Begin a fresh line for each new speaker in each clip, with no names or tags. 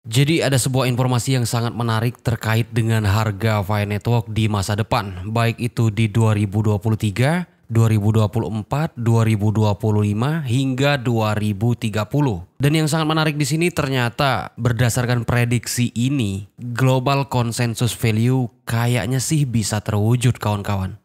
Jadi ada sebuah informasi yang sangat menarik terkait dengan harga Fire Network di masa depan, baik itu di 2023, 2024, 2025 hingga 2030. Dan yang sangat menarik di sini ternyata berdasarkan prediksi ini, global consensus value kayaknya sih bisa terwujud kawan-kawan.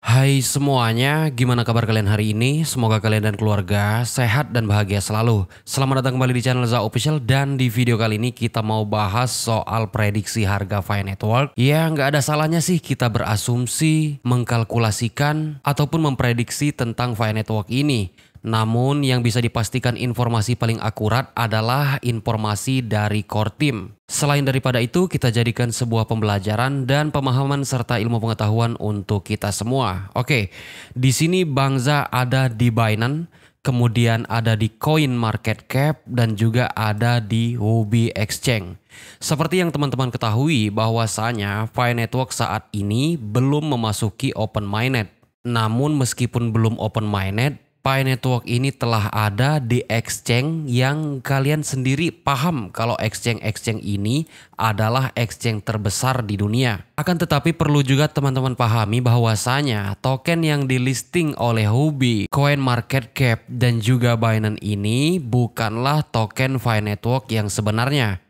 Hai semuanya, gimana kabar kalian hari ini? Semoga kalian dan keluarga sehat dan bahagia selalu. Selamat datang kembali di channel Za Official, dan di video kali ini kita mau bahas soal prediksi harga Fire Network. Ya nggak ada salahnya sih kita berasumsi, mengkalkulasikan, ataupun memprediksi tentang Fire Network ini. Namun yang bisa dipastikan informasi paling akurat adalah informasi dari core team. Selain daripada itu, kita jadikan sebuah pembelajaran dan pemahaman serta ilmu pengetahuan untuk kita semua. Oke, di sini Bang Za ada di Binance, kemudian ada di CoinMarketCap, dan juga ada di Huobi Exchange. Seperti yang teman-teman ketahui bahwasanya Fire Network saat ini belum memasuki open mainnet. Namun meskipun belum open mainnet, Fire Network ini telah ada di exchange yang kalian sendiri paham kalau exchange ini adalah exchange terbesar di dunia. Akan tetapi perlu juga teman-teman pahami bahwasanya token yang di-listing oleh Huobi, CoinMarketCap, dan juga Binance ini bukanlah token Fire Network yang sebenarnya.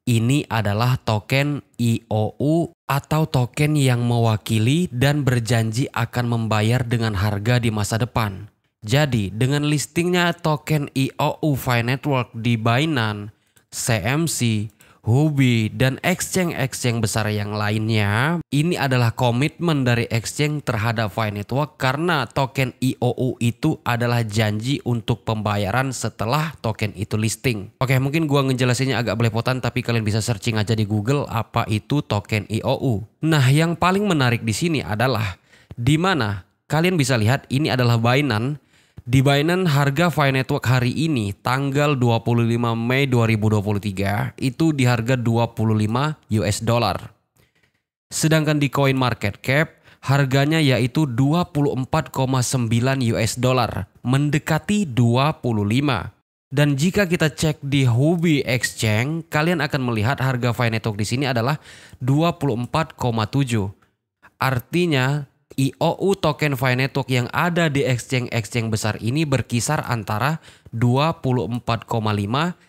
Ini adalah token IOU atau token yang mewakili dan berjanji akan membayar dengan harga di masa depan. Jadi dengan listingnya token IOU Fire Network di Binance, CMC, Huobi, dan exchange besar yang lainnya, ini adalah komitmen dari exchange terhadap Fire Network karena token IOU itu adalah janji untuk pembayaran setelah token itu listing. Oke, mungkin gua ngejelasinnya agak belepotan, tapi kalian bisa searching aja di Google apa itu token IOU. Nah, yang paling menarik di sini adalah di mana kalian bisa lihat ini adalah Binance. Di Binance harga Fire Network hari ini tanggal 25 Mei 2023 itu di harga 25 US dollar. Sedangkan di CoinMarketCap harganya yaitu 24,9 US dollar, mendekati 25. Dan jika kita cek di Huobi Exchange, kalian akan melihat harga Fire Network di sini adalah 24,7. Artinya IOU token Fire Network yang ada di exchange besar ini berkisar antara 24,5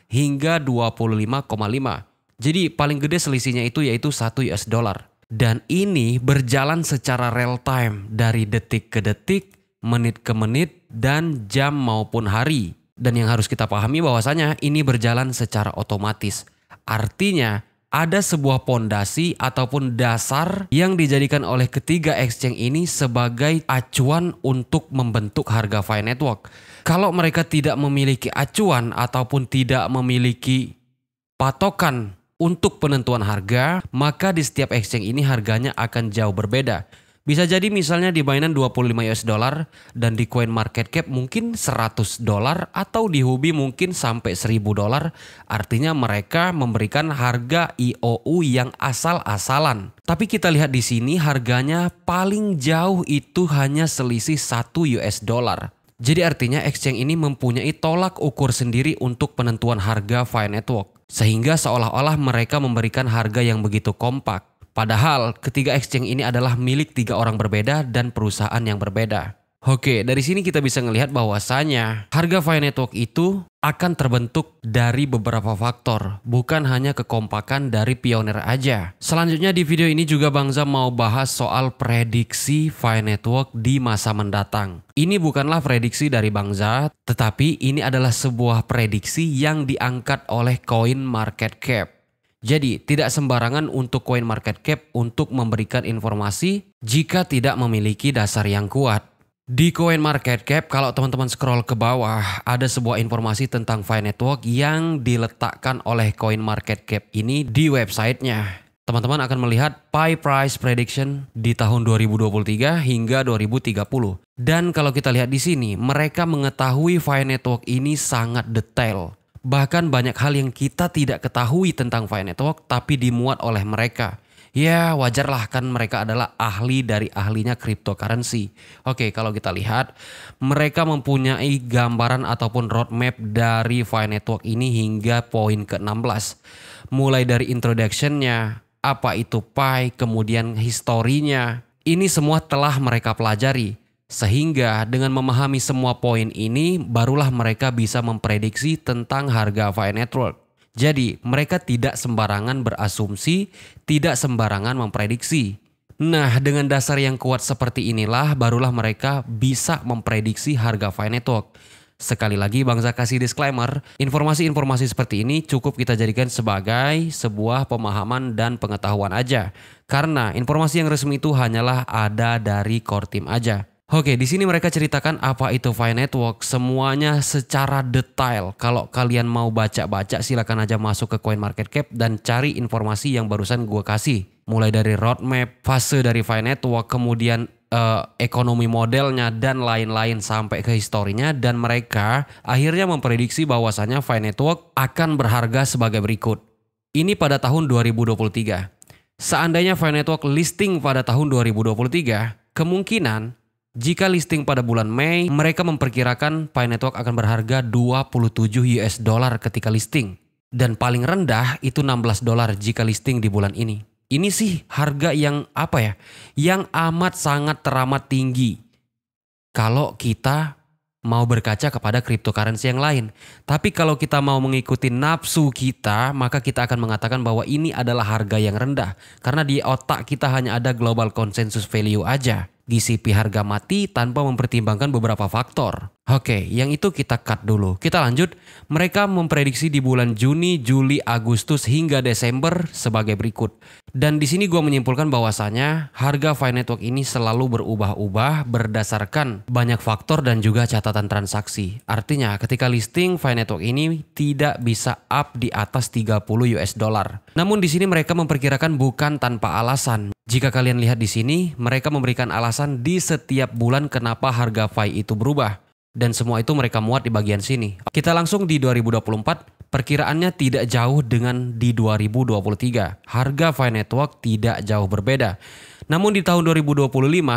hingga 25,5. Jadi paling gede selisihnya itu yaitu 1 US dollar. Dan ini berjalan secara real time dari detik ke detik, menit ke menit, dan jam maupun hari. Dan yang harus kita pahami bahwasanya ini berjalan secara otomatis. Artinya ada sebuah pondasi ataupun dasar yang dijadikan oleh ketiga exchange ini sebagai acuan untuk membentuk harga Fire Network. Kalau mereka tidak memiliki acuan ataupun tidak memiliki patokan untuk penentuan harga, maka di setiap exchange ini harganya akan jauh berbeda. Bisa jadi misalnya di Binance 25 US dollar dan di CoinMarketCap mungkin 100 dolar atau di Huobi mungkin sampai 1000 dolar. Artinya mereka memberikan harga IOU yang asal-asalan. Tapi kita lihat di sini harganya paling jauh itu hanya selisih 1 US dollar. Jadi artinya exchange ini mempunyai tolak ukur sendiri untuk penentuan harga Fire Network. Sehingga seolah-olah mereka memberikan harga yang begitu kompak. Padahal ketiga exchange ini adalah milik 3 orang berbeda dan perusahaan yang berbeda. Oke, dari sini kita bisa ngelihat bahwasanya harga Fire Network itu akan terbentuk dari beberapa faktor, bukan hanya kekompakan dari pionir aja. Selanjutnya di video ini juga Bang Za mau bahas soal prediksi Fire Network di masa mendatang. Ini bukanlah prediksi dari Bang Za, tetapi ini adalah sebuah prediksi yang diangkat oleh CoinMarketCap. Jadi tidak sembarangan untuk CoinMarketCap untuk memberikan informasi jika tidak memiliki dasar yang kuat. Di CoinMarketCap kalau teman-teman scroll ke bawah ada sebuah informasi tentang Fire Network yang diletakkan oleh CoinMarketCap ini di websitenya. Teman-teman akan melihat pie price prediction di tahun 2023 hingga 2030. Dan kalau kita lihat di sini mereka mengetahui Fire Network ini sangat detail. Bahkan banyak hal yang kita tidak ketahui tentang Fire Network tapi dimuat oleh mereka. Ya wajar lah, kan mereka adalah ahli dari ahlinya cryptocurrency. Oke, kalau kita lihat mereka mempunyai gambaran ataupun roadmap dari Fi Network ini hingga poin ke-16. Mulai dari introduction-nya, apa itu Pi, kemudian historinya. Ini semua telah mereka pelajari. Sehingga dengan memahami semua poin ini barulah mereka bisa memprediksi tentang harga Fi Network. Jadi mereka tidak sembarangan berasumsi, tidak sembarangan memprediksi. Nah, dengan dasar yang kuat seperti inilah barulah mereka bisa memprediksi harga Fi Network. Sekali lagi Bang Zak kasih disclaimer, informasi-informasi seperti ini cukup kita jadikan sebagai sebuah pemahaman dan pengetahuan aja. Karena informasi yang resmi itu hanyalah ada dari core team aja. Oke, di sini mereka ceritakan apa itu Fi Network, semuanya secara detail. Kalau kalian mau baca-baca silakan aja masuk ke CoinMarketCap dan cari informasi yang barusan gue kasih. Mulai dari roadmap, fase dari Fi Network, kemudian ekonomi modelnya dan lain-lain sampai ke historinya, dan mereka akhirnya memprediksi bahwasannya Fi Network akan berharga sebagai berikut. Ini pada tahun 2023. Seandainya Fi Network listing pada tahun 2023, kemungkinan jika listing pada bulan Mei, mereka memperkirakan Fi Network akan berharga 27 US dollar ketika listing. Dan paling rendah itu 16 dolar jika listing di bulan ini. Ini sih harga yang yang amat sangat teramat tinggi kalau kita mau berkaca kepada cryptocurrency yang lain. Tapi kalau kita mau mengikuti nafsu kita, maka kita akan mengatakan bahwa ini adalah harga yang rendah. Karena di otak kita hanya ada global consensus value aja. GCP harga mati tanpa mempertimbangkan beberapa faktor. Oke, yang itu kita cut dulu. Kita lanjut. Mereka memprediksi di bulan Juni, Juli, Agustus hingga Desember sebagai berikut. Dan di sini gue menyimpulkan bahwasanya harga Fi Network ini selalu berubah-ubah berdasarkan banyak faktor dan juga catatan transaksi. Artinya ketika listing Fi Network ini tidak bisa up di atas 30 US dollar. Namun di sini mereka memperkirakan bukan tanpa alasan. Jika kalian lihat di sini, mereka memberikan alasan di setiap bulan kenapa harga Fi itu berubah. Dan semua itu mereka muat di bagian sini. Kita langsung di 2024, perkiraannya tidak jauh dengan di 2023. Harga Fi Network tidak jauh berbeda. Namun di tahun 2025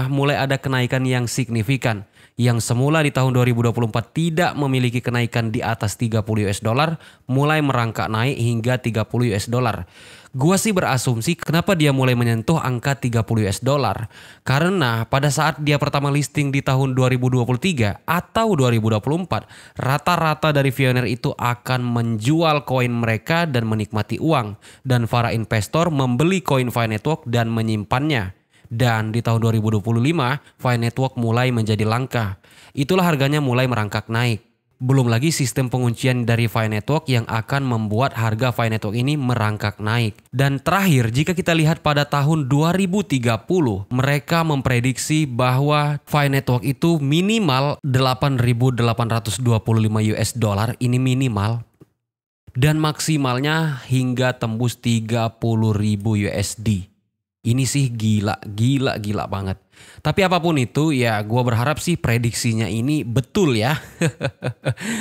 mulai ada kenaikan yang signifikan. Yang semula di tahun 2024 tidak memiliki kenaikan di atas 30 US dollar, mulai merangkak naik hingga 30 US dollar. Gua sih berasumsi kenapa dia mulai menyentuh angka 30 US dollar. Karena pada saat dia pertama listing di tahun 2023 atau 2024, rata-rata dari pioneer itu akan menjual koin mereka dan menikmati uang. Dan para investor membeli koin Fi Network dan menyimpannya. Dan di tahun 2025, Fi Network mulai menjadi langka. Itulah harganya mulai merangkak naik. Belum lagi sistem penguncian dari Fi Network yang akan membuat harga Fi Network ini merangkak naik. Dan terakhir, jika kita lihat pada tahun 2030, mereka memprediksi bahwa Fi Network itu minimal 8.825 US dollar, ini minimal. Dan maksimalnya hingga tembus 30.000 USD. Ini sih gila banget. Tapi apapun itu ya gue berharap sih prediksinya ini betul ya.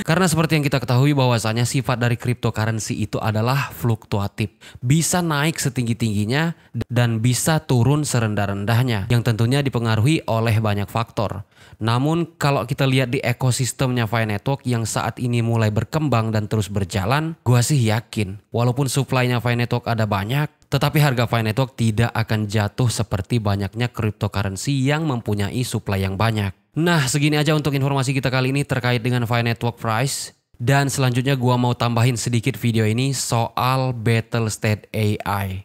Karena seperti yang kita ketahui bahwasanya sifat dari cryptocurrency itu adalah fluktuatif. Bisa naik setinggi-tingginya dan bisa turun serendah-rendahnya. Yang tentunya dipengaruhi oleh banyak faktor. Namun kalau kita lihat di ekosistemnya Fi Network yang saat ini mulai berkembang dan terus berjalan, gue sih yakin walaupun supply-nya Fi Network ada banyak, tetapi harga Fi Network tidak akan jatuh seperti banyaknya cryptocurrency yang mempunyai supply yang banyak. Nah, segini aja untuk informasi kita kali ini terkait dengan Fi Network price. Dan selanjutnya gua mau tambahin sedikit video ini soal Battlestate AI.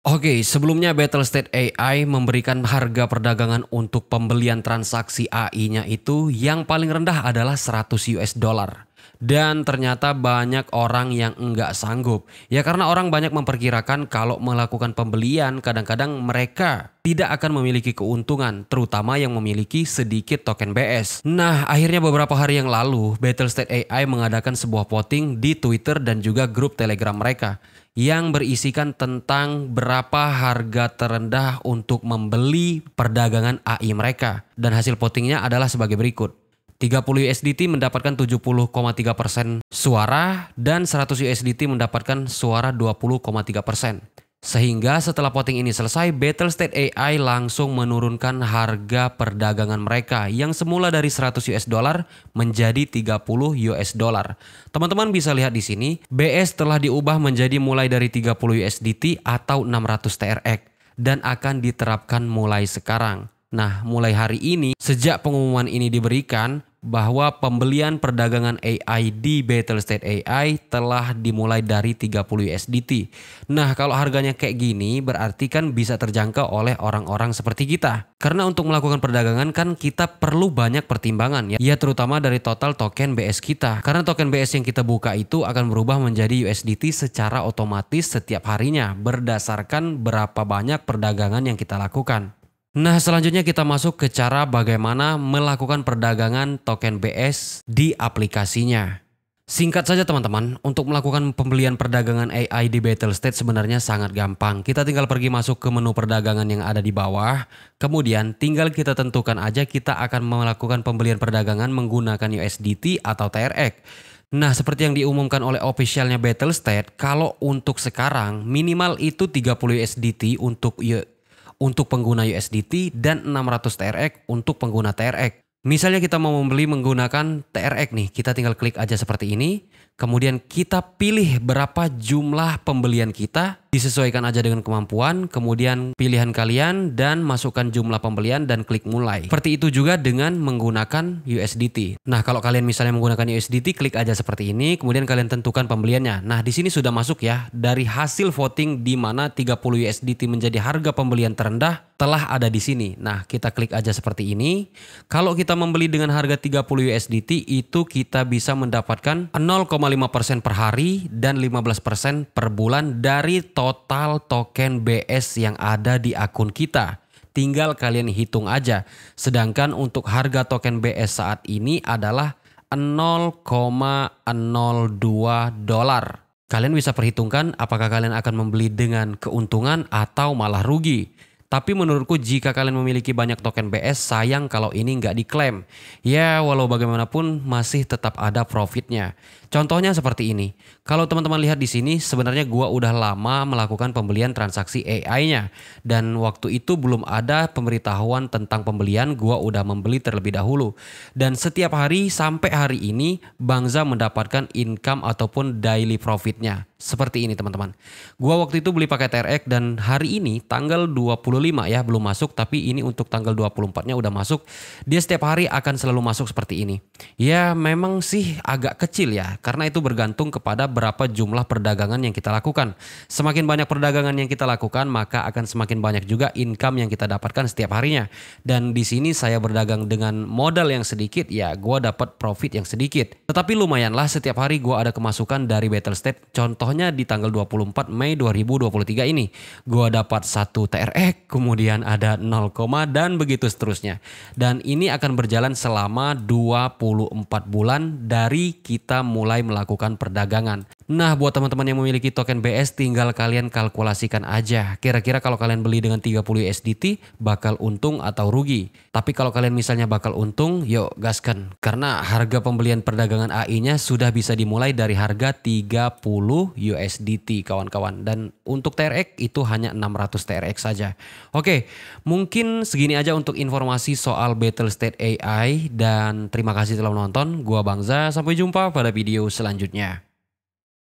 Oke, sebelumnya Battlestate AI memberikan harga perdagangan untuk pembelian transaksi AI-nya itu yang paling rendah adalah 100 US dollar. Dan ternyata banyak orang yang enggak sanggup. Ya karena orang banyak memperkirakan kalau melakukan pembelian kadang-kadang mereka tidak akan memiliki keuntungan, terutama yang memiliki sedikit token BS. Nah, akhirnya beberapa hari yang lalu Battlestate AI mengadakan sebuah voting di Twitter dan juga grup Telegram mereka yang berisikan tentang berapa harga terendah untuk membeli perdagangan AI mereka. Dan hasil votingnya adalah sebagai berikut. 30 USDT mendapatkan 70,3% suara dan 100 USDT mendapatkan suara 20,3%. Sehingga setelah voting ini selesai, Battlestate AI langsung menurunkan harga perdagangan mereka yang semula dari 100 US dollar menjadi 30 US dollar. Teman-teman bisa lihat di sini, BS telah diubah menjadi mulai dari 30 USDT atau 600 TRX dan akan diterapkan mulai sekarang. Nah, mulai hari ini, sejak pengumuman ini diberikan, bahwa pembelian perdagangan AI di Battlestate AI telah dimulai dari 30 USDT. Nah, kalau harganya kayak gini berarti kan bisa terjangkau oleh orang-orang seperti kita. Karena untuk melakukan perdagangan kan kita perlu banyak pertimbangan ya. Ya terutama dari total token BS kita. Karena token BS yang kita buka itu akan berubah menjadi USDT secara otomatis setiap harinya berdasarkan berapa banyak perdagangan yang kita lakukan. Nah, selanjutnya kita masuk ke cara bagaimana melakukan perdagangan token BS di aplikasinya. Singkat saja teman-teman, untuk melakukan pembelian perdagangan AI di Battlestate sebenarnya sangat gampang. Kita tinggal pergi masuk ke menu perdagangan yang ada di bawah. Kemudian tinggal kita tentukan aja kita akan melakukan pembelian perdagangan menggunakan USDT atau TRX. Nah, seperti yang diumumkan oleh officialnya Battlestate, kalau untuk sekarang minimal itu 30 USDT untuk pengguna USDT dan 600 TRX untuk pengguna TRX. Misalnya kita mau membeli menggunakan TRX nih, kita tinggal klik aja seperti ini. Kemudian kita pilih berapa jumlah pembelian kita, disesuaikan aja dengan kemampuan, kemudian pilihan kalian dan masukkan jumlah pembelian dan klik mulai. Seperti itu juga dengan menggunakan USDT. Nah, kalau kalian misalnya menggunakan USDT, klik aja seperti ini, kemudian kalian tentukan pembeliannya. Nah, di sini sudah masuk ya, dari hasil voting di mana 30 USDT menjadi harga pembelian terendah telah ada di sini. Nah, kita klik aja seperti ini. Kalau kita membeli dengan harga 30 USDT, itu kita bisa mendapatkan 0,5% per hari dan 15% per bulan dari total token BS yang ada di akun kita. Tinggal kalian hitung aja. Sedangkan untuk harga token BS saat ini adalah 0,02 dolar. Kalian bisa perhitungkan apakah kalian akan membeli dengan keuntungan atau malah rugi. Tapi menurutku jika kalian memiliki banyak token BS, sayang kalau ini nggak diklaim. Ya walau bagaimanapun masih tetap ada profitnya. Contohnya seperti ini. Kalau teman-teman lihat di sini sebenarnya gua udah lama melakukan pembelian transaksi AI-nya. Dan waktu itu belum ada pemberitahuan tentang pembelian, gua udah membeli terlebih dahulu. Dan setiap hari sampai hari ini Bangza mendapatkan income ataupun daily profitnya. Seperti ini teman-teman. Gua waktu itu beli pakai TRX dan hari ini tanggal 25 ya belum masuk, tapi ini untuk tanggal 24-nya udah masuk. Dia setiap hari akan selalu masuk seperti ini. Ya memang sih agak kecil ya, karena itu bergantung kepada berapa jumlah perdagangan yang kita lakukan. Semakin banyak perdagangan yang kita lakukan, maka akan semakin banyak juga income yang kita dapatkan setiap harinya. Dan di sini saya berdagang dengan modal yang sedikit, ya gua dapat profit yang sedikit. Tetapi lumayanlah setiap hari gua ada kemasukan dari Battlestate. Contohnya di tanggal 24 Mei 2023 ini, gua dapat 1 TRX, kemudian ada 0, dan begitu seterusnya. Dan ini akan berjalan selama 24 bulan dari kita mulai melakukan perdagangan. Nah, buat teman-teman yang memiliki token BS, tinggal kalian kalkulasikan aja. Kira-kira kalau kalian beli dengan 30 USDT, bakal untung atau rugi. Tapi kalau kalian misalnya bakal untung, yuk gaskan. Karena harga pembelian perdagangan AI-nya sudah bisa dimulai dari harga 30 USDT kawan-kawan. Dan untuk TRX itu hanya 600 TRX saja. Oke, mungkin segini aja untuk informasi soal Battlestate AI. Dan terima kasih telah menonton. Gua Bangza, sampai jumpa pada video selanjutnya.